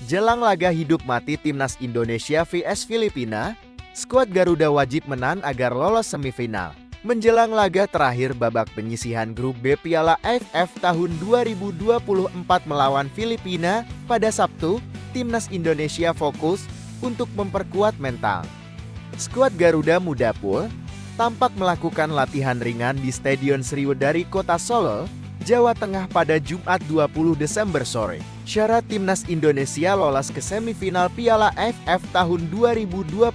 Jelang laga hidup mati Timnas Indonesia vs Filipina, skuad Garuda wajib menang agar lolos semifinal. Menjelang laga terakhir babak penyisihan grup B Piala AFF tahun 2024 melawan Filipina pada Sabtu, Timnas Indonesia fokus untuk memperkuat mental. Skuad Garuda Muda Pool tampak melakukan latihan ringan di Stadion Sriwedari Kota Solo, Jawa Tengah pada Jumat 20 Desember sore. Syarat Timnas Indonesia lolos ke semifinal Piala AFF tahun 2024.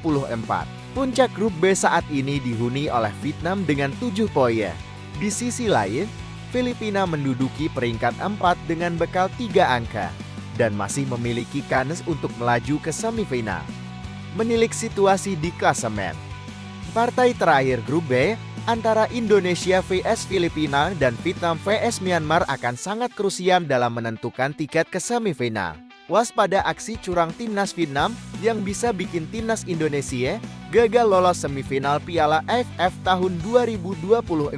Puncak grup B saat ini dihuni oleh Vietnam dengan 7 poin. Di sisi lain, Filipina menduduki peringkat 4 dengan bekal 3 angka dan masih memiliki kans untuk melaju ke semifinal. Menilik situasi di klasemen. Partai terakhir grup B antara Indonesia vs Filipina dan Vietnam vs Myanmar akan sangat krusial dalam menentukan tiket ke semifinal. Waspada aksi curang Timnas Vietnam yang bisa bikin Timnas Indonesia gagal lolos semifinal Piala AFF tahun 2024.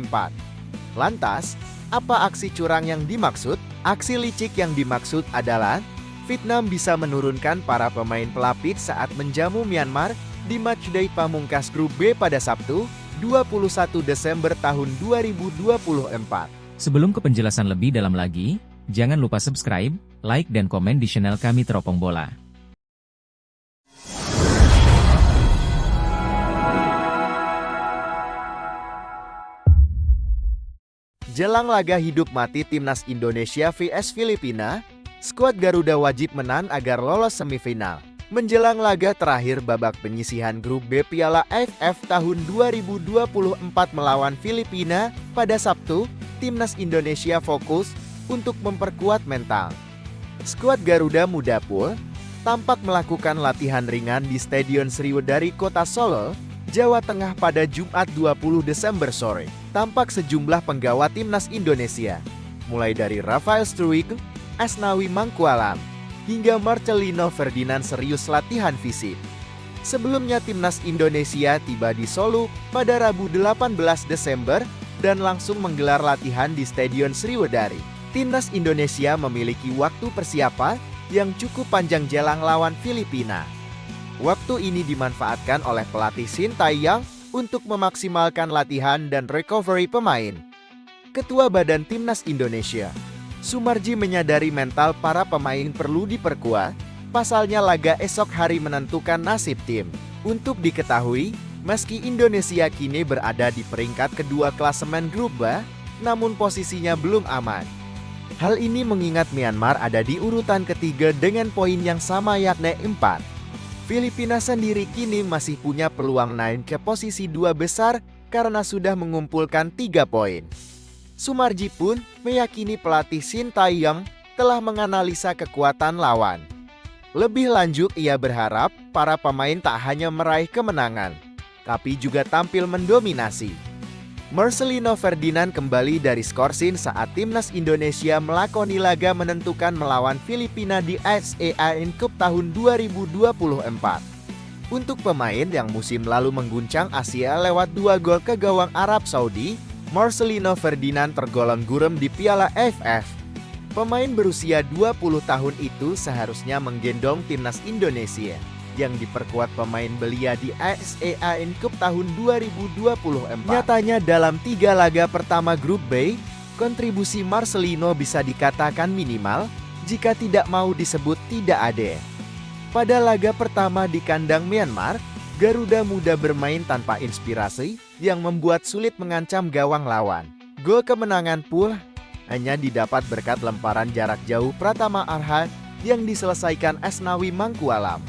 Lantas, apa aksi curang yang dimaksud? Aksi licik yang dimaksud adalah Vietnam bisa menurunkan para pemain pelapis saat menjamu Myanmar di matchday pamungkas grup B pada Sabtu, 21 Desember tahun 2024. Sebelum ke penjelasan lebih dalam lagi, jangan lupa subscribe, like dan komen di channel kami Teropong Bola. Jelang laga hidup mati Timnas Indonesia vs Filipina, skuad Garuda wajib menang agar lolos semifinal. Menjelang laga terakhir babak penyisihan grup B Piala AFF tahun 2024 melawan Filipina pada Sabtu, Timnas Indonesia fokus untuk memperkuat mental. Skuad Garuda Muda Pool tampak melakukan latihan ringan di Stadion Sriwedari Kota Solo, Jawa Tengah pada Jumat 20 Desember sore. Tampak sejumlah penggawa Timnas Indonesia, mulai dari Rafael Struijk, Asnawi Mangkualam, hingga Marcelino Ferdinand serius latihan fisik. Sebelumnya Timnas Indonesia tiba di Solo pada Rabu 18 Desember dan langsung menggelar latihan di Stadion Sriwedari. Timnas Indonesia memiliki waktu persiapan yang cukup panjang jelang lawan Filipina. Waktu ini dimanfaatkan oleh pelatih Sintayong untuk memaksimalkan latihan dan recovery pemain. Ketua Badan Timnas Indonesia, Sumarji menyadari mental para pemain perlu diperkuat, pasalnya laga esok hari menentukan nasib tim. Untuk diketahui, meski Indonesia kini berada di peringkat kedua klasemen grup B, namun posisinya belum aman. Hal ini mengingat Myanmar ada di urutan ketiga dengan poin yang sama yakni 4. Filipina sendiri kini masih punya peluang naik ke posisi 2 besar karena sudah mengumpulkan 3 poin. Sumarji pun meyakini pelatih Sintayong telah menganalisa kekuatan lawan. Lebih lanjut, ia berharap para pemain tak hanya meraih kemenangan, tapi juga tampil mendominasi. Marcelino Ferdinand kembali dari skorsin saat Timnas Indonesia melakoni laga menentukan melawan Filipina di ASEAN Cup tahun 2024. Untuk pemain yang musim lalu mengguncang Asia lewat 2 gol ke gawang Arab Saudi, Marcelino Ferdinand tergolong gurem di Piala AFF. Pemain berusia 20 tahun itu seharusnya menggendong Timnas Indonesia yang diperkuat pemain belia di ASEAN Cup tahun 2024. Nyatanya dalam 3 laga pertama grup B, kontribusi Marcelino bisa dikatakan minimal jika tidak mau disebut tidak ada. Pada laga pertama di kandang Myanmar, Garuda Muda bermain tanpa inspirasi yang membuat sulit mengancam gawang lawan. Gol kemenangan pun hanya didapat berkat lemparan jarak jauh Pratama Arhan yang diselesaikan Asnawi Mangkualam.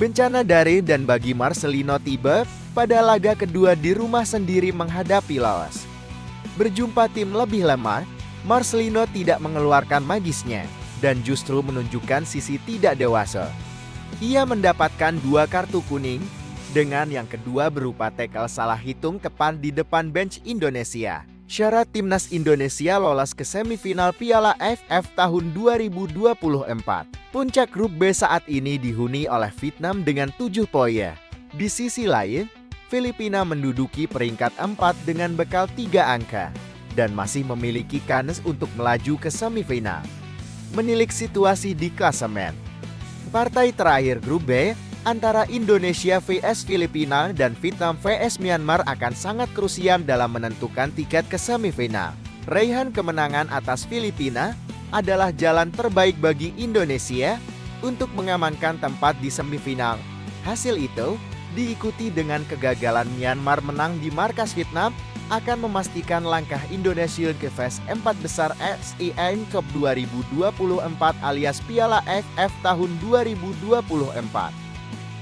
Bencana dari dan bagi Marcelino tiba pada laga kedua di rumah sendiri menghadapi Laos. Berjumpa tim lebih lemah, Marcelino tidak mengeluarkan magisnya dan justru menunjukkan sisi tidak dewasa. Ia mendapatkan 2 kartu kuning, dengan yang kedua berupa tackle salah hitung tepat di depan bench Indonesia. Syarat Timnas Indonesia lolos ke semifinal Piala AFF tahun 2024. Puncak grup B saat ini dihuni oleh Vietnam dengan 7 poin. Di sisi lain, Filipina menduduki peringkat 4 dengan bekal 3 angka dan masih memiliki kans untuk melaju ke semifinal. Menilik situasi di klasemen. Partai terakhir grup B antara Indonesia vs Filipina dan Vietnam vs Myanmar akan sangat krusial dalam menentukan tiket ke semifinal. Raihan kemenangan atas Filipina adalah jalan terbaik bagi Indonesia untuk mengamankan tempat di semifinal. Hasil itu diikuti dengan kegagalan Myanmar menang di markas Vietnam akan memastikan langkah Indonesia ke fase 4 besar ASEAN Cup 2024 alias Piala AFF tahun 2024.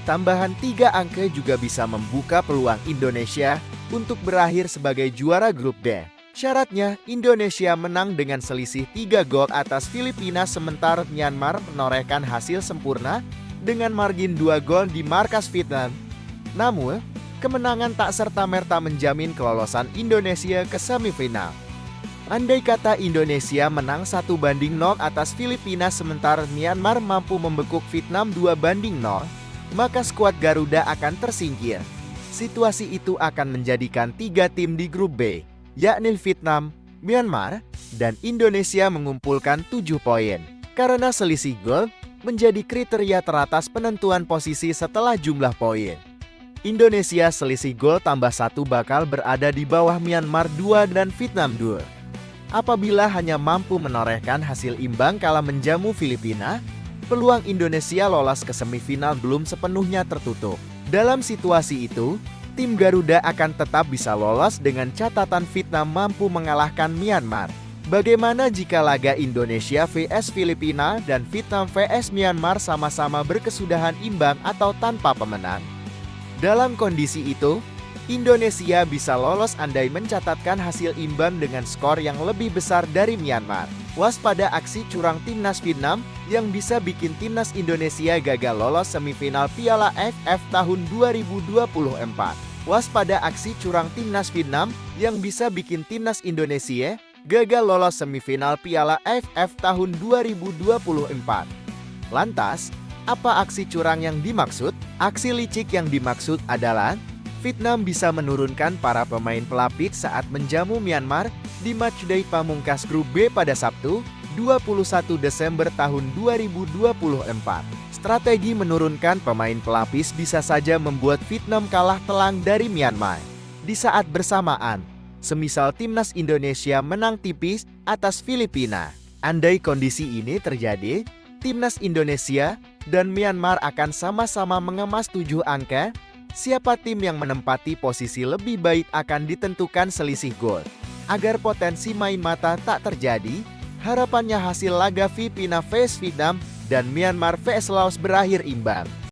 Tambahan 3 angka juga bisa membuka peluang Indonesia untuk berakhir sebagai juara grup D. Syaratnya, Indonesia menang dengan selisih 3 gol atas Filipina sementara Myanmar menorehkan hasil sempurna dengan margin 2 gol di markas Vietnam. Namun, kemenangan tak serta-merta menjamin kelolosan Indonesia ke semifinal. Andai kata Indonesia menang 1-0 atas Filipina sementara Myanmar mampu membekuk Vietnam 2-0, maka skuad Garuda akan tersingkir. Situasi itu akan menjadikan 3 tim di grup B, yakni Vietnam, Myanmar, dan Indonesia mengumpulkan 7 poin. Karena selisih gol menjadi kriteria teratas penentuan posisi setelah jumlah poin. Indonesia selisih gol tambah 1 bakal berada di bawah Myanmar 2 dan Vietnam 2. Apabila hanya mampu menorehkan hasil imbang kala menjamu Filipina, peluang Indonesia lolos ke semifinal belum sepenuhnya tertutup. Dalam situasi itu, tim Garuda akan tetap bisa lolos dengan catatan Vietnam mampu mengalahkan Myanmar. Bagaimana jika laga Indonesia vs Filipina dan Vietnam vs Myanmar sama-sama berkesudahan imbang atau tanpa pemenang? Dalam kondisi itu, Indonesia bisa lolos andai mencatatkan hasil imbang dengan skor yang lebih besar dari Myanmar. Waspada aksi curang timnas Vietnam yang bisa bikin timnas Indonesia gagal lolos semifinal Piala AFF tahun 2024. Waspada aksi curang timnas Vietnam yang bisa bikin timnas Indonesia gagal lolos semifinal Piala AFF tahun 2024. Lantas, apa aksi curang yang dimaksud? Aksi licik yang dimaksud adalah Vietnam bisa menurunkan para pemain pelapis saat menjamu Myanmar di matchday pamungkas grup B pada Sabtu, 21 Desember tahun 2024. Strategi menurunkan pemain pelapis bisa saja membuat Vietnam kalah telak dari Myanmar. Di saat bersamaan, semisal timnas Indonesia menang tipis atas Filipina. Andai kondisi ini terjadi, timnas Indonesia dan Myanmar akan sama-sama mengemas 7 angka. Siapa tim yang menempati posisi lebih baik akan ditentukan selisih gol. Agar potensi main mata tak terjadi, harapannya hasil laga Filipina vs Vietnam dan Myanmar vs Laos berakhir imbang.